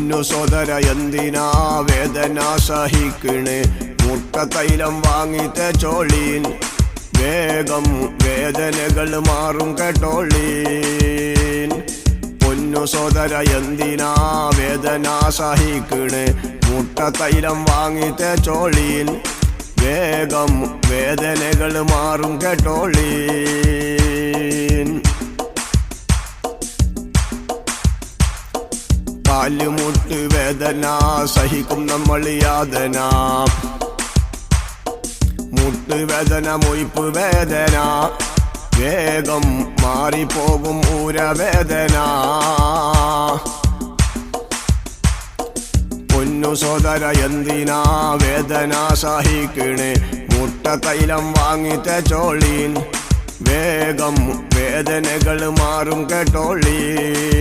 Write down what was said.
പൊന്നു സോദര എന്തിനാ വേദന സഹിക്കണേ മുട്ട തൈലം വാങ്ങി തേച്ചോളീൻ വേഗം വേദനകൾ മാറും കേട്ടോളീൻ പൊന്നു സോദര എന്തിനാ വേദന സഹിക്കണേ മുട്ട തൈലം വാങ്ങി തേച്ചോളീൻ വേഗം വേദനകൾ മാറും കേട്ടോളീൻ കാലുമുട്ട് വേദന സഹിക്കും നമ്മൾ യാതന മുട്ടുവേദന മൊയ്പ്പ് വേദന വേഗം മാറിപ്പോകും ഊരവേദന പൊന്നു സോദര എന്തിനാ വേദന സഹിക്കണേ മുട്ട തൈലം വാങ്ങി തേച്ചോളീൻ വേഗം വേദനകൾ മാറും കേട്ടോളീൻ